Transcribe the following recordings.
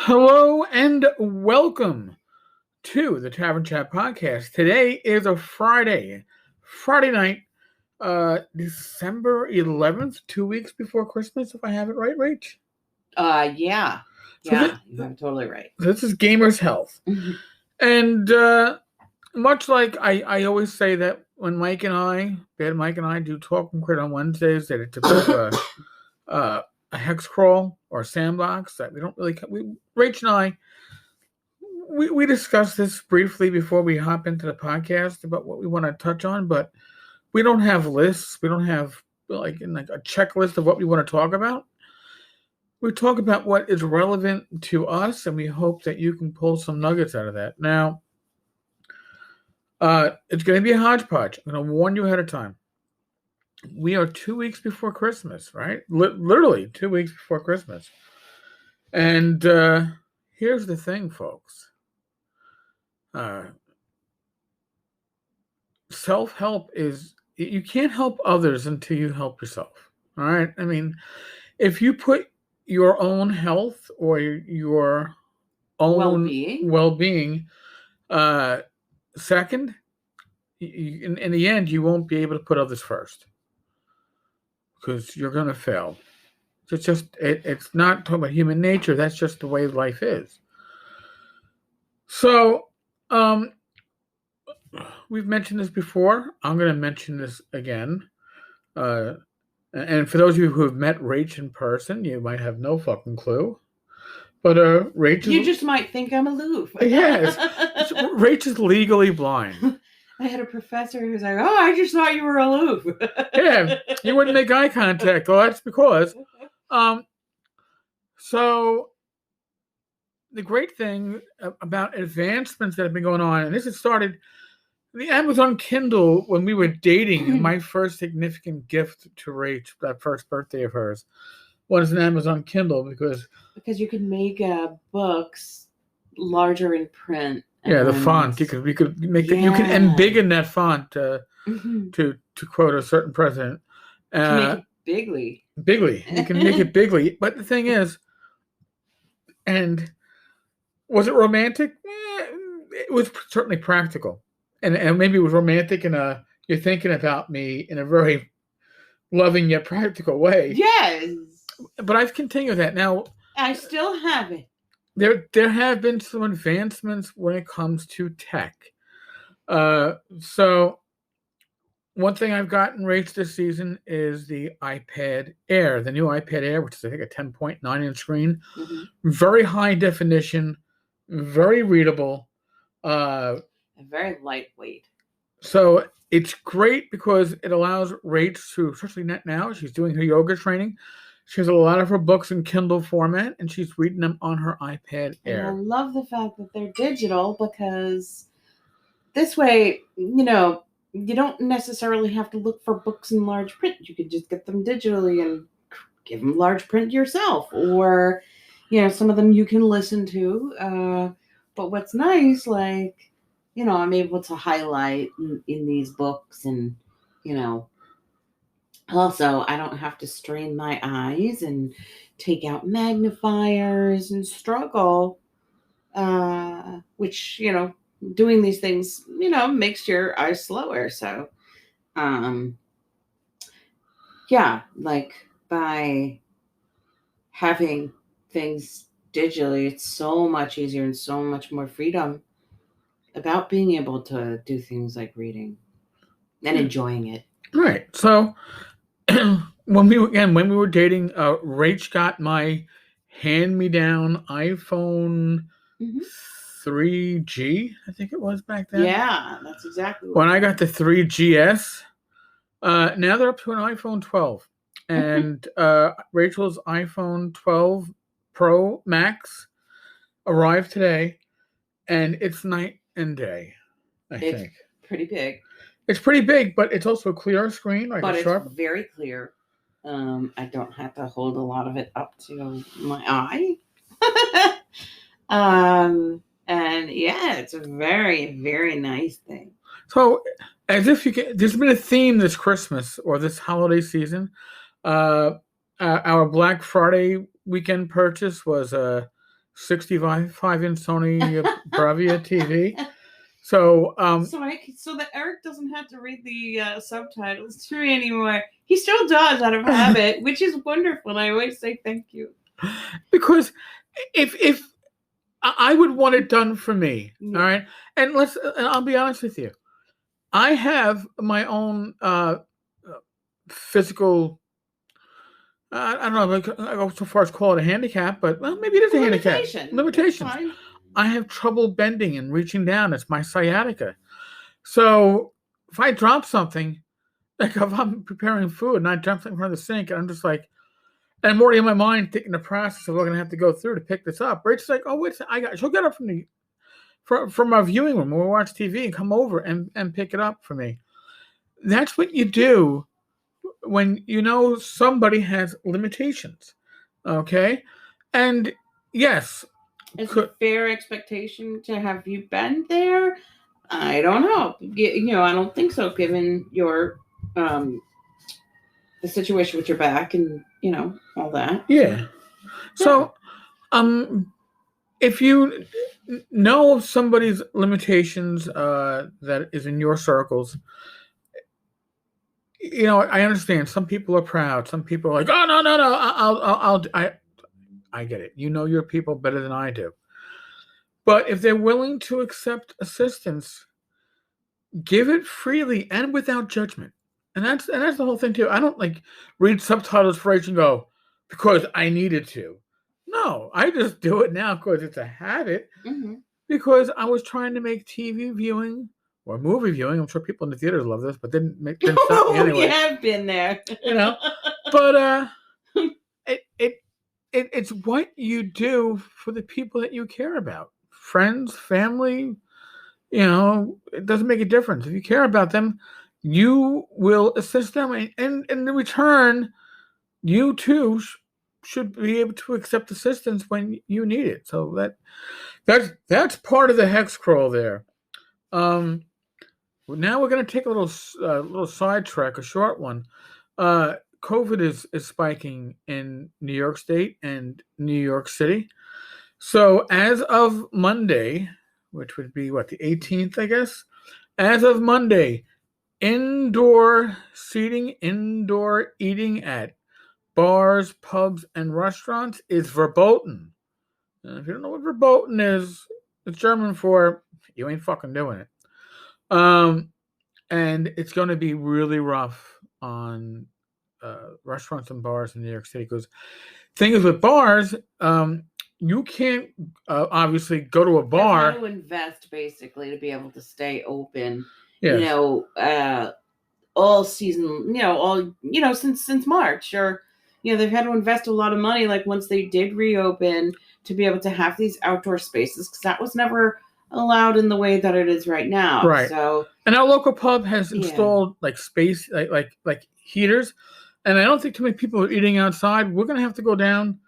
Hello and welcome to the Tavern Chat podcast. Today is a Friday night, December 11th, 2 weeks before Christmas, if I have it right, Rach. Yeah. So Yeah, you have it totally right. this is Gamers Health. Mhm. And much like I always say that when Bad Mike and I do Talk and Crit on Wednesdays, that it's a bit of a hex crawl or a sandbox that we don't really, Rach and I, we discussed this briefly before we hop into the podcast about what we want to touch on, but we don't have lists. We don't have like a checklist of what we want to talk about. We talk about what is relevant to us, and we hope that you can pull some nuggets out of that. Now, it's going to be a hodgepodge. I'm going to warn you ahead of time. We are 2 weeks before Christmas, right? Literally 2 weeks before Christmas. And here's the thing, folks. Self-help is, you can't help others until you help yourself. All right. I mean, if you put your own health or your own well-being second, in the end, you won't be able to put others first because you're going to fail. It's not talking about human nature. That's just the way life is. So, we've mentioned this before. I'm going to mention this again. And for those of you who have met Rach in person, you might have no fucking clue. But Rach You just might think I'm aloof. Yes. Rach is legally blind. I had a professor who was like, "Oh, I just thought you were aloof." Yeah, you wouldn't make eye contact. Well, that's because. So the great thing about advancements that have been going on, and this has started the Amazon Kindle when we were dating. My first significant gift to Rach, that first birthday of hers, was an Amazon Kindle because you could make books larger in print. Yeah, the font. You could make you can embiggen that font to quote a certain president. To make it bigly. Bigly. You can make it bigly. But the thing is, and was it romantic? It was certainly practical. And maybe it was romantic in you're thinking about me in a very loving yet practical way. Yes. But I've continued that. Now I still have it. There have been some advancements when it comes to tech. So one thing I've gotten rates this season is the iPad Air, the new iPad Air, which is I think a 10.9-inch screen, very high definition, very readable, and very lightweight. So it's great because it allows Rach to, especially now, she's doing her yoga training. She has a lot of her books in Kindle format, and she's reading them on her iPad Air. And I love the fact that they're digital because this way, you don't necessarily have to look for books in large print. You could just get them digitally and give them large print yourself. Or, some of them you can listen to. But what's nice, I'm able to highlight in these books and, also, I don't have to strain my eyes and take out magnifiers and struggle, which, doing these things, makes your eyes slower. So, by having things digitally, it's so much easier and so much more freedom about being able to do things like reading and enjoying it. Right. So, when we were dating, Rach got my hand-me-down iPhone 3G, I think it was back then. Yeah, that's exactly when I got the 3GS. Now they're up to an iPhone 12. And Rachel's iPhone 12 Pro Max arrived today, and it's night and day, I think. It's pretty big. It's pretty big, but it's also a clear screen. But it's very clear. I don't have to hold a lot of it up to my eye. And yeah, it's a very, very nice thing. So, as if there's been a theme this Christmas or this holiday season. Our Black Friday weekend purchase was a 65-inch Sony Bravia TV. So, so that Eric doesn't have to read the subtitles to me anymore. He still does out of habit, which is wonderful. And I always say thank you. Because if I would want it done for me, all right, and I'll be honest with you, I have my own physical. I don't know. I go so far as call it a handicap, but well, maybe it is a handicap. Limitations. I have trouble bending and reaching down. It's my sciatica. So if I drop something, like if I'm preparing food and I drop something in front of the sink, and I'm just like, and I'm already in my mind thinking the process of what I'm gonna have to go through to pick this up. Rachel's like, oh wait, she'll get up from our viewing room when we watch TV and come over and pick it up for me. That's what you do when you know somebody has limitations, okay? And yes, is it a fair expectation to have you been there? I don't know. I don't think so, given your the situation with your back and all that. Yeah. So, if you know somebody's limitations that is in your circles, I understand. Some people are proud. Some people are like, oh no, I get it. You know your people better than I do. But if they're willing to accept assistance, give it freely and without judgment. And that's the whole thing too. I don't read subtitles for Rach and go, because I needed to. No, I just do it now because it's a habit. Mm-hmm. Because I was trying to make TV viewing or movie viewing. I'm sure people in the theaters love this, but didn't stop me anyway. You have been there, But it's what you do for the people that you care about, friends, family. It doesn't make a difference. If you care about them, you will assist them, and in return, you too should be able to accept assistance when you need it. So that's part of the hex crawl there. Now we're going to take a little sidetrack, a short one. COVID is spiking in New York State and New York City. So as of Monday, which would be the 18th, I guess. As of Monday, indoor seating, indoor eating at bars, pubs, and restaurants is verboten. And if you don't know what verboten is, it's German for you ain't fucking doing it. And it's going to be really rough on restaurants and bars in New York City because thing is with bars, you can't obviously go to a bar. You have to invest basically to be able to stay open. Yes. All season. Since March, or they've had to invest a lot of money. Like once they did reopen, to be able to have these outdoor spaces, because that was never allowed in the way that it is right now. Right. So, and our local pub has installed space like heaters, and I don't think too many people are eating outside. We're gonna have to go down.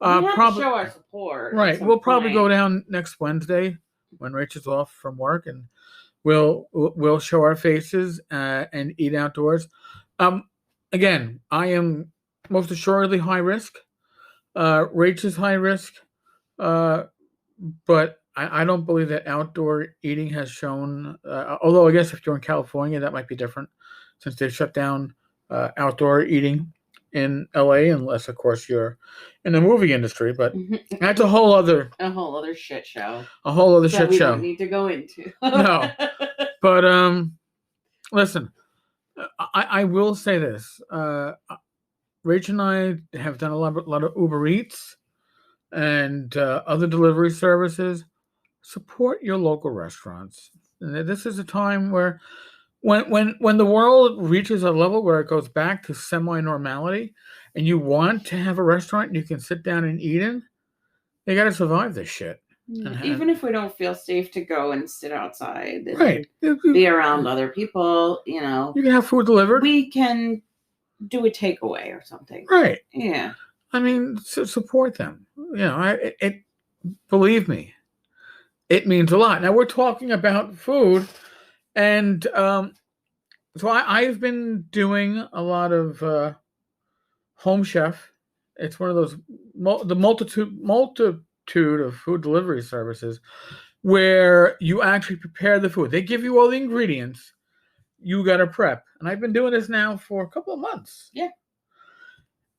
We have to show our support. Right. We'll probably go down next Wednesday when Rach is off from work, and we'll show our faces and eat outdoors. Again, I am most assuredly high risk. Rach is high risk, but I don't believe that outdoor eating has shown. Although I guess if you're in California, that might be different, since they shut down outdoor eating in LA, unless of course you're in the movie industry, but that's a whole other shit show. A whole other shit we show. Don't need to go into. No, but listen, I will say this: Rach and I have done a lot of Uber Eats and other delivery services. Support your local restaurants. And this is a time where when the world reaches a level where it goes back to semi-normality and you want to have a restaurant you can sit down and eat in, you got to survive this shit. Even if we don't feel safe to go and sit outside and right. be around other people, you can have food delivered. We can do a takeaway or something. Right. Yeah. I mean, support them. Believe me, it means a lot. Now we're talking about food, and so I've been doing a lot of home chef. It's one of those multitude multitude of food delivery services where you actually prepare the food. They give you all the ingredients. You got to prep. And I've been doing this now for a couple of months. Yeah.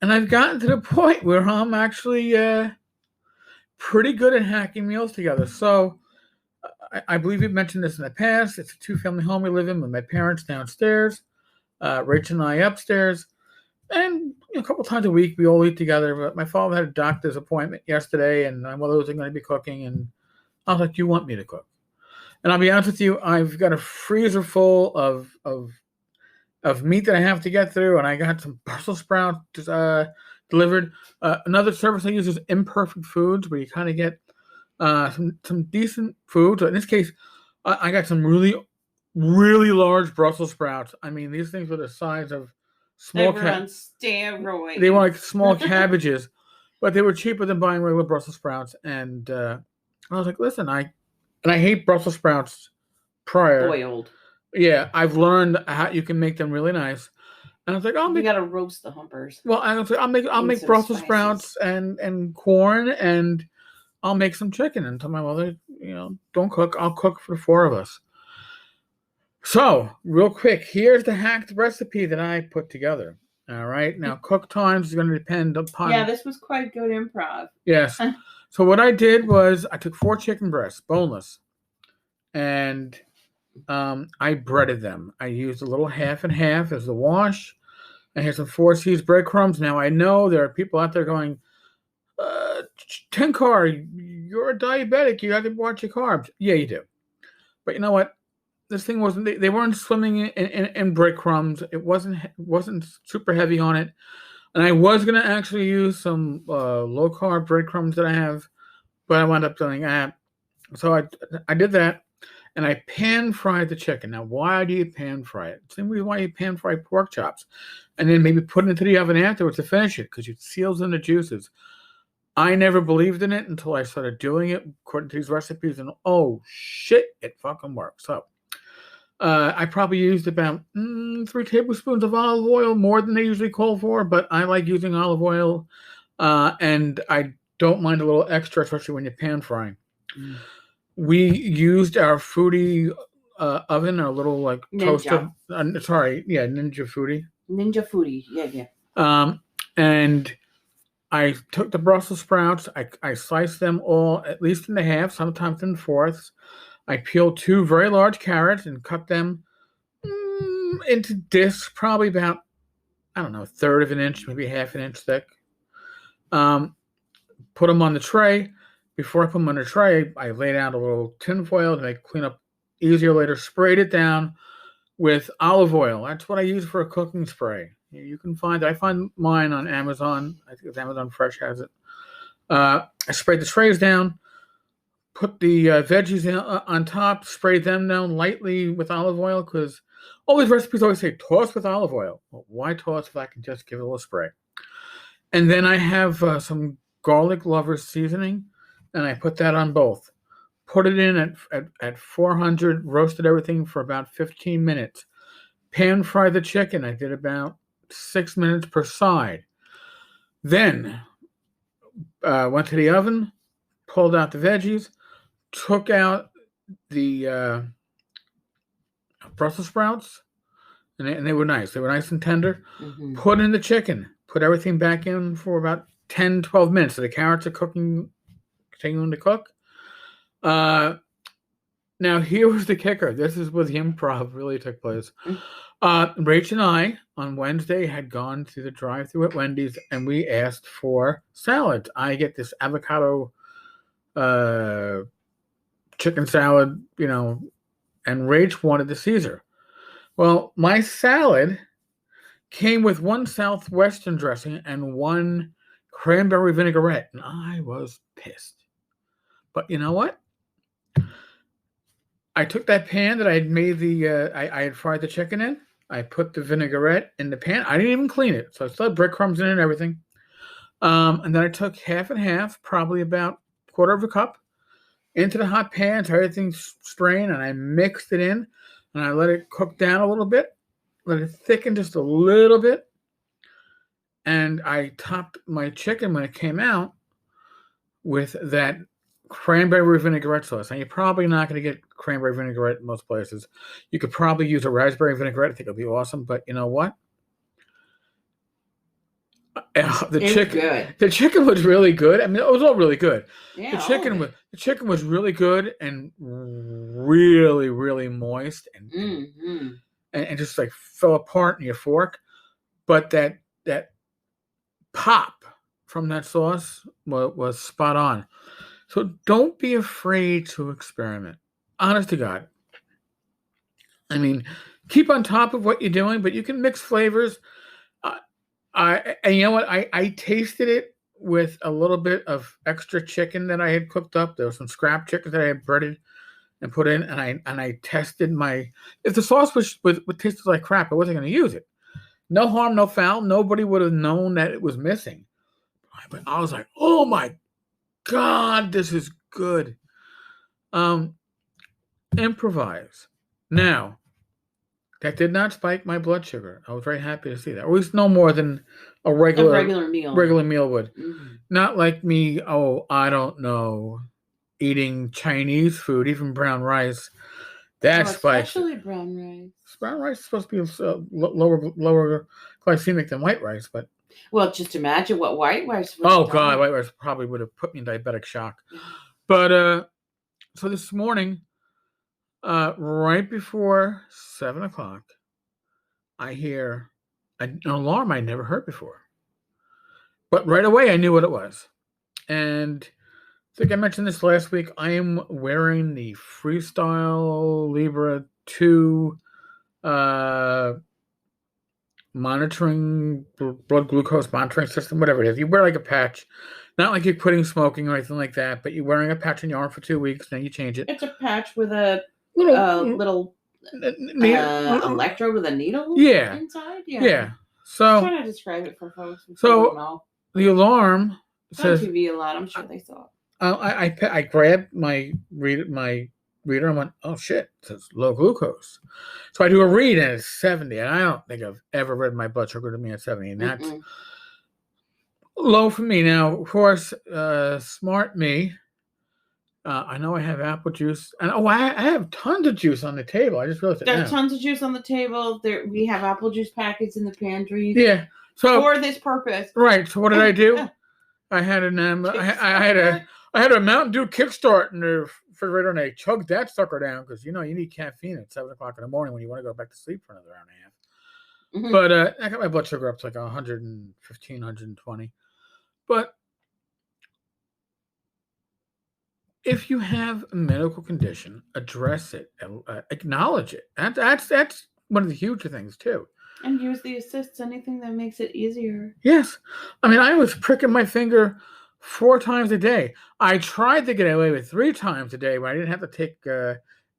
And I've gotten to the point where I'm actually pretty good at hacking meals together. So I believe you've mentioned this in the past. It's a 2-family home we live in with my parents downstairs, Rach and I upstairs. And a couple times a week we all eat together. But my father had a doctor's appointment yesterday, and my mother wasn't going to be cooking. And I was like, "You want me to cook?" And I'll be honest with you, I've got a freezer full of meat that I have to get through, and I got some Brussels sprouts delivered. Another service I use is Imperfect Foods, where you kind of get some decent food. So in this case, I got some really, really large Brussels sprouts. I mean, these things were the size of They small were on steroids. They were like small cabbages, but they were cheaper than buying regular Brussels sprouts. And I was like, listen, I hate Brussels sprouts prior. Boiled. Yeah, I've learned how you can make them really nice. And I was like, you gotta roast the humpers. Well, I'll make Brussels sprouts and corn, and I'll make some chicken. And tell my mother, don't cook. I'll cook for the 4 of us. So, real quick, here's the hacked recipe that I put together. All right. Now, cook times is going to depend upon. Yeah, this was quite good improv. Yes. So what I did was I took 4 chicken breasts, boneless, and I breaded them. I used a little half and half as the wash. I had some 4 C's breadcrumbs. Now, I know there are people out there going, Tenkar, you're a diabetic. You have to watch your carbs. Yeah, you do. But you know what? This thing wasn't. They weren't swimming in breadcrumbs. It wasn't super heavy on it. And I was gonna actually use some low carb breadcrumbs that I have, but I wound up doing that. So I did that, and I pan fried the chicken. Now, why do you pan fry it? Same reason why you pan fry pork chops, and then maybe put it into the oven afterwards to finish it, because it seals in the juices. I never believed in it until I started doing it according to these recipes, and oh shit, it fucking works. So I probably used about 3 tablespoons of olive oil, more than they usually call for, but I like using olive oil, and I don't mind a little extra, especially when you're pan frying. We used our foodie oven, our little like toaster. Ninja foodie. Ninja foodie, yeah. And I took the Brussels sprouts. I sliced them all at least in half, sometimes in fourths. I peeled 2 very large carrots and cut them into discs, probably about, I don't know, 1/3 of an inch, maybe 1/2 an inch thick. Put them on the tray. Before I put them on the tray, I laid out a little tin foil to make cleanup easier later. Sprayed it down with olive oil. That's what I use for a cooking spray. You can find it. I find mine on Amazon. I think it's Amazon Fresh has it. I sprayed the trays down. Put the veggies on top, spray them down lightly with olive oil, because all these recipes always say toss with olive oil. Well, why toss if I can just give it a little spray? And then I have some garlic lover seasoning, and I put that on both. Put it in at 400, roasted everything for about 15 minutes. Pan fry the chicken. I did about 6 minutes per side. Then went to the oven, pulled out the veggies, took out the Brussels sprouts, and they were nice. They were nice and tender. Mm-hmm. Put in the chicken. Put everything back in for about 10, 12 minutes. So the carrots are continuing to cook. Now, here was the kicker. This is where the improv really took place. Rach and I, on Wednesday, had gone to the drive-thru at Wendy's, and we asked for salads. I get this avocado chicken salad, and Rach wanted the Caesar. Well, my salad came with 1 Southwestern dressing and 1 cranberry vinaigrette, and I was pissed. But you know what? I took that pan that I had made I had fried the chicken in. I put the vinaigrette in the pan. I didn't even clean it, so I still had breadcrumbs in it and everything. And then I took half and half, probably about 1/4 cup, into the hot pan, so everything's strained, and I mixed it in, and I let it cook down a little bit, let it thicken just a little bit, and I topped my chicken when it came out with that cranberry vinaigrette sauce. And you're probably not going to get cranberry vinaigrette in most places. You could probably use a raspberry vinaigrette. I think it'll be awesome. But you know what? The chicken was really good. I mean, it was all really good. Yeah, the chicken was really good and really, really moist and just like fell apart in your fork. But that pop from that sauce was spot on. So don't be afraid to experiment. Honest to God. I mean, keep on top of what you're doing, but you can mix flavors. And you know what? I tasted it with a little bit of extra chicken that I had cooked up. There was some scrap chicken that I had breaded and put in, and I tested my. If the sauce was tasted like crap, I wasn't going to use it. No harm, no foul. Nobody would have known that it was missing. But I was like, oh my God, this is good. Improvise. Now, that did not spike my blood sugar. I was very happy to see that. Or at least no more than a regular meal. Regular meal would. Mm-hmm. Not like me, I don't know, eating Chinese food, even brown rice. That spikes. Especially brown rice. Brown rice is supposed to be lower glycemic than white rice, but. Well, just imagine what white rice would have done. White rice probably would have put me in diabetic shock. But so this morning, right before 7:00, I hear an alarm I never heard before. But right away, I knew what it was. And I think I mentioned this last week. I am wearing the Freestyle Libre 2 monitoring blood glucose monitoring system, whatever it is. You wear like a patch, not like you're quitting smoking or anything like that, but you're wearing a patch on your arm for 2 weeks, then you change it. It's a patch with a little electrode with a needle inside. Yeah. So I'm trying to describe it for folks. So the alarm says on TV a lot. I'm sure they saw it. I grabbed my reader and went, oh shit, it says low glucose. So I do a read and it's 70, and I don't think I've ever read my blood sugar to me at 70, and that's low for me. Now, of course, smart me. I know I have apple juice, and I have tons of juice on the table. I just realized there's tons of juice on the table. We have apple juice packets in the pantry. Yeah, so for this purpose. Right. So what did I do? I had I had a Mountain Dew Kickstart in the refrigerator, and I chugged that sucker down because you need caffeine at 7:00 in the morning when you want to go back to sleep for another hour and a half. But I got my blood sugar up to like 115, 120. But if you have a medical condition, address it, acknowledge it. That's one of the huge things too. And use the assists, anything that makes it easier. Yes. I mean, I was pricking my finger 4 times a day. I tried to get away with 3 times a day when I didn't have to take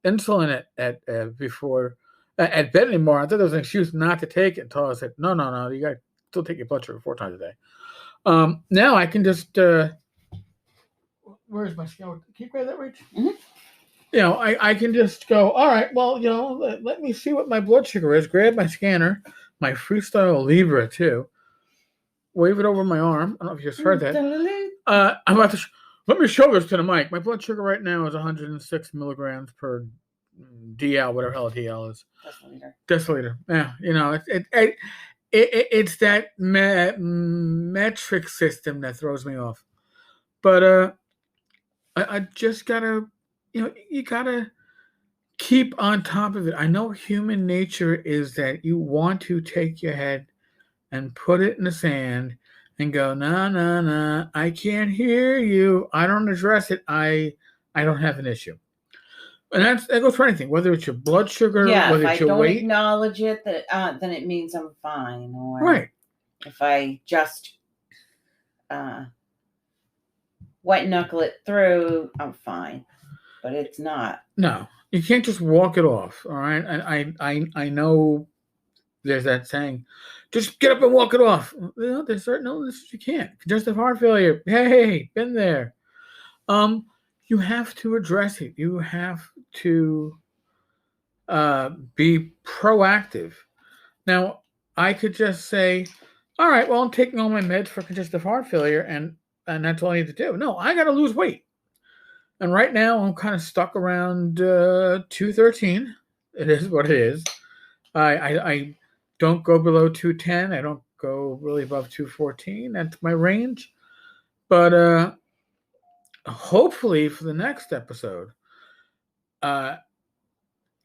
insulin at before at bed anymore. I thought there was an excuse not to take it until I said, no, you got to still take your blood sugar 4 times a day. Now I can just where's my scale? Can you grab that, Rach? Mm-hmm. I can just go, all right, well, let me see what my blood sugar is. Grab my scanner, my Freestyle Libre 2, wave it over my arm. I don't know if you just heard that. I'm about to let me show this to the mic. My blood sugar right now is 106 milligrams per DL, whatever hell a DL is. Deciliter. Yeah, it's that metric system that throws me off. But I just gotta, you gotta keep on top of it. I know human nature is that you want to take your head and put it in the sand and go, nah, I can't hear you. I don't address it. I don't have an issue. And that goes for anything, whether it's your blood sugar, whether it's your weight. If I don't acknowledge it, then it means I'm fine. Or right. If I just white knuckle it through, I'm fine. But it's not. No, you can't just walk it off. All right. And I know there's that saying, just get up and walk it off. There's certain illnesses you can't. Congestive heart failure. Hey, been there. You have to address it. You have to be proactive. Now, I could just say, all right, well, I'm taking all my meds for congestive heart failure, and and that's all I need to do. No, I got to lose weight. And right now, I'm kind of stuck around 213. It is what it is. I don't go below 210. I don't go really above 214. That's my range. But hopefully for the next episode, uh,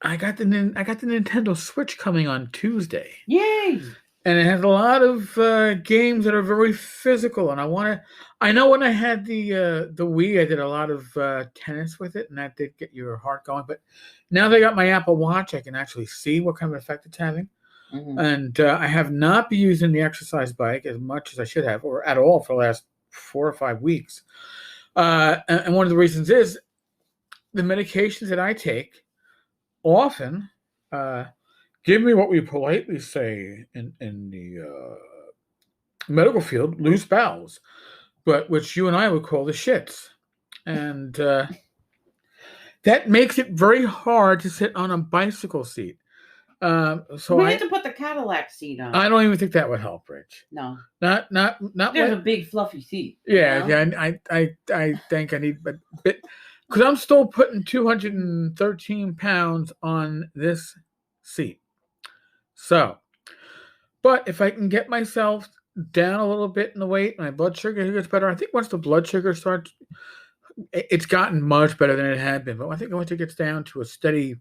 I got the Nintendo Switch coming on Tuesday. Yay! And it has a lot of games that are very physical, and I know when I had the Wii, I did a lot of tennis with it, and that did get your heart going. But now they got my Apple Watch, I can actually see what kind of effect it's having. Mm-hmm. And I have not been using the exercise bike as much as I should have, or at all, for the last 4 or 5 weeks. And one of the reasons is the medications that I take often give me what we politely say in the medical field, loose bowels, but which you and I would call the shits. And that makes it very hard to sit on a bicycle seat. So we had to put the Cadillac seat on. I don't even think that would help, Rich. No. Not. There's a big fluffy seat. Yeah, you know? Yeah. I think I need a bit, because I'm still putting 213 pounds on this seat. So, but if I can get myself down a little bit in the weight, my blood sugar gets better. I think once the blood sugar starts, it's gotten much better than it had been. But I think once it gets down to a steady,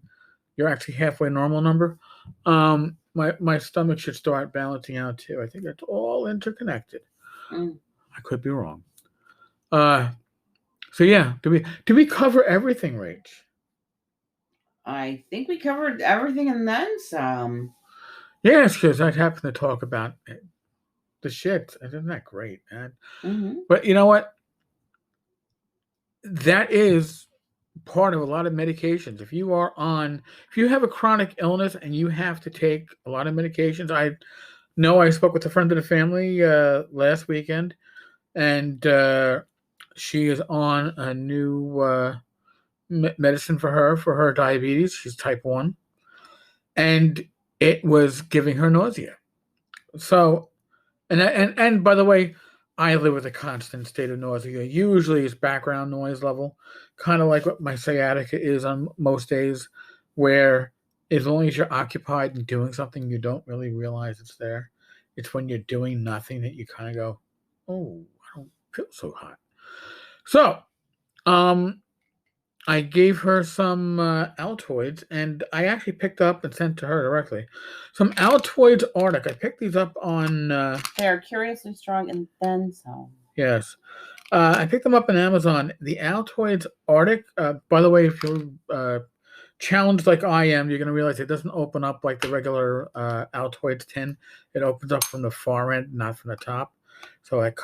you're actually halfway normal number, my stomach should start balancing out too. I think it's all interconnected. I could be wrong. So yeah, do we cover everything, Rach? I think we covered everything and then some. Yes, because I happen to talk about the shit. Isn't that great, man? Mm-hmm. But you know what? That is part of a lot of medications. If you have a chronic illness and you have to take a lot of medications, I know I spoke with a friend of the family last weekend, and she is on a new medicine for her diabetes. She's type 1, and it was giving her nausea. So, and by the way, I live with a constant state of nausea. Usually it's background noise level, kind of like what my sciatica is on most days, where as long as you're occupied and doing something, you don't really realize it's there. It's when you're doing nothing that you kind of go, oh, I don't feel so hot. So, I gave her some Altoids, and I actually picked up and sent to her directly some Altoids Arctic. I picked these up on. They are curiously strong and then some. Yes. I picked them up on Amazon. The Altoids Arctic, by the way, if you're challenged like I am, you're going to realize it doesn't open up like the regular Altoids tin. It opens up from the far end, not from the top. So it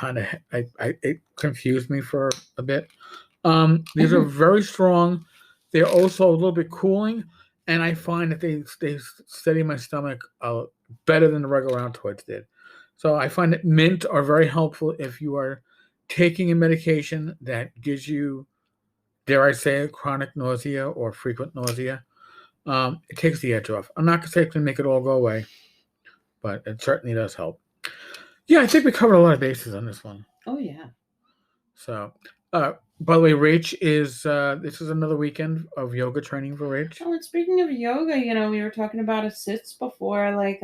confused me for a bit. These are very strong. They're also a little bit cooling, and I find that they steady my stomach better than the regular Altoids did. So I find that mint are very helpful if you are taking a medication that gives you, dare I say, chronic nausea or frequent nausea. It takes the edge off. I'm not going to say it's going to make it all go away, but it certainly does help. Yeah, I think we covered a lot of bases on this one. Oh, yeah. So, by the way, Rach this is another weekend of yoga training for Rach. Oh, and speaking of yoga, we were talking about assists before, like,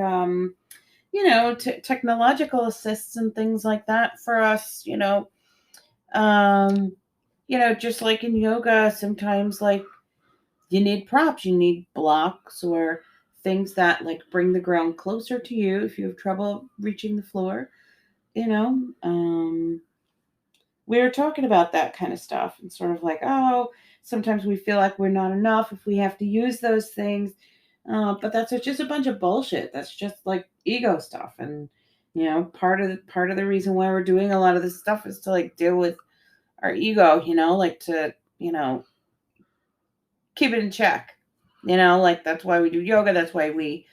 technological assists and things like that for us, just like in yoga, sometimes like you need props, you need blocks or things that like bring the ground closer to you if you have trouble reaching the floor, we were talking about that kind of stuff and sort of like, oh, sometimes we feel like we're not enough if we have to use those things. But that's just a bunch of bullshit. That's just like ego stuff. And, part of the reason why we're doing a lot of this stuff is to like deal with our ego, like to, keep it in check, like that's why we do yoga. That's why we,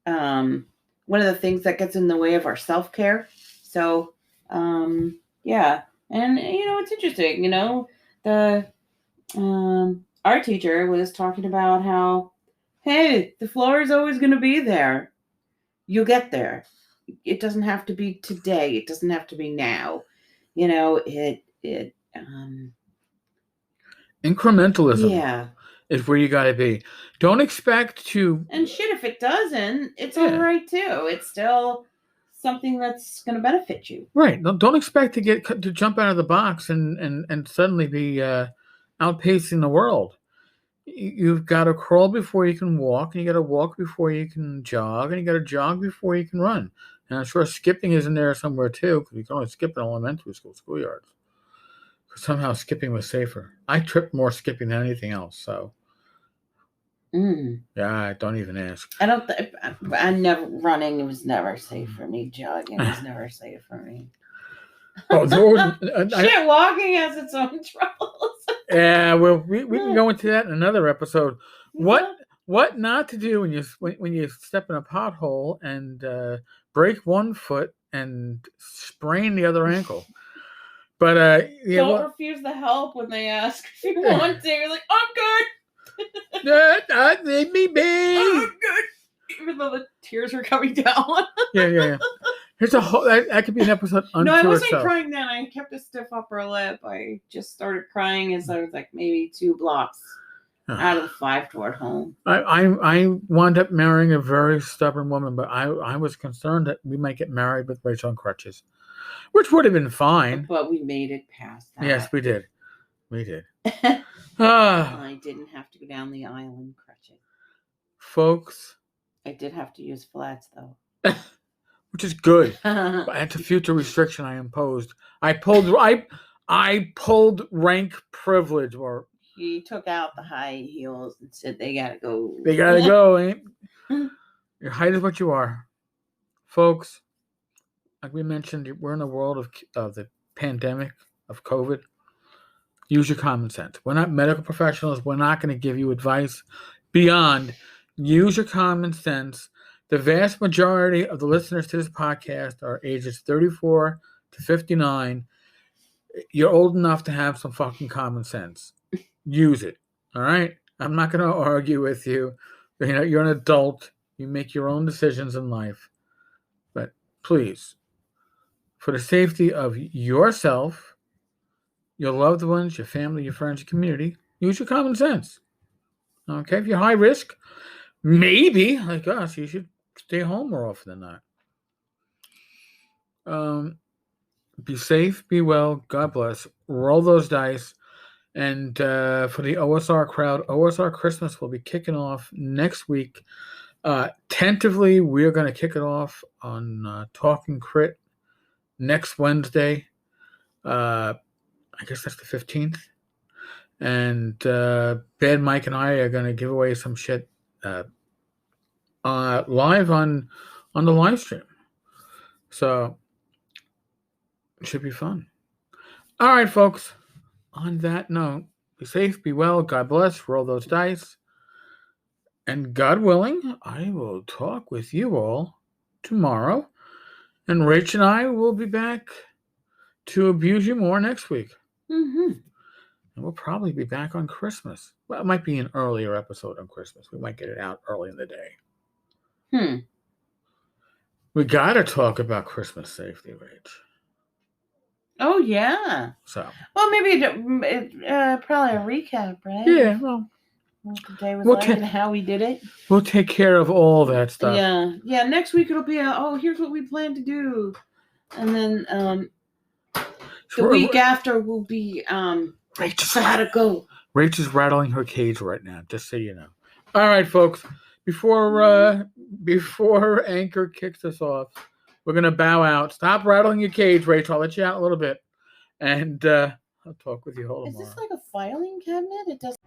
one of the things that gets in the way of our self-care. So, yeah. And, it's interesting, the art teacher was talking about how, hey, the floor is always going to be there. You'll get there. It doesn't have to be today. It doesn't have to be now. Incrementalism yeah. is where you got to be. Don't expect to. And shit, if it doesn't, it's Yeah. all right too. It's still something that's going to benefit you. Right. Don't expect to jump out of the box and suddenly be outpacing the world. You've got to crawl before you can walk, and you got to walk before you can jog, and you got to jog before you can run. And I'm sure skipping is in there somewhere too, because you can only skip in elementary schoolyards. Somehow skipping was safer. I tripped more skipping than anything else. So yeah, don't even ask. I never running. It was never safe for me. Jogging was never safe for me. Oh, shit! Walking has its own troubles. Yeah, well, we can go into that in another episode. What not to do when you step in a pothole and break one foot and sprain the other ankle. But don't refuse the help when they ask if you want to. You're like, I'm good. Leave me be. I'm good. Even though the tears were coming down. Yeah. Here's a whole that could be an episode unto itself. No, I wasn't crying then. I kept a stiff upper lip. I just started crying as I was like maybe 2 blocks out of the 5 toward home. I wound up marrying a very stubborn woman, but I was concerned that we might get married with Rachel on crutches, which would have been fine. But we made it past that. Yes, we did. I didn't have to go down the aisle in crutches. Folks. I did have to use flats though. Which is good. That's a future restriction I imposed. I pulled rank privilege, or he took out the high heels and said they gotta go. They gotta go. Your height is what you are, folks. Like we mentioned, we're in a world of the pandemic of COVID. Use your common sense. We're not medical professionals. We're not going to give you advice beyond. Use your common sense. The vast majority of the listeners to this podcast are ages 34 to 59. You're old enough to have some fucking common sense. Use it. All right? I'm not going to argue with you. You're an adult. You make your own decisions in life. But please, for the safety of yourself, your loved ones, your family, your friends, your community, use your common sense. Okay? If you're high risk, maybe, like us, you should stay home more often than not. Be safe, be well, God bless. Roll those dice. And for the OSR crowd, OSR Christmas will be kicking off next week. Tentatively, we're going to kick it off on Talking Crit next Wednesday. I guess that's the 15th. And Bad Mike and I are going to give away some shit live on the live stream. So it should be fun. All right, folks. On that note, be safe, be well, God bless, roll those dice. And God willing, I will talk with you all tomorrow. And Rach and I will be back to abuse you more next week. Mm-hmm. And we'll probably be back on Christmas. Well, it might be an earlier episode on Christmas. We might get it out early in the day. We got to talk about Christmas safety, Rach. Oh, yeah. So. Well, maybe probably a recap, right? Yeah, well. What the day was like and how we did it. We'll take care of all that stuff. Yeah. Next week it'll be here's what we plan to do. And then the week after will be so how to go. Rach is rattling her cage right now, just so you know. All right, folks. Before Anchor kicks us off, we're gonna bow out. Stop rattling your cage, Rach. I'll let you out a little bit. And I'll talk with you all tomorrow. Is this like a filing cabinet? It doesn't.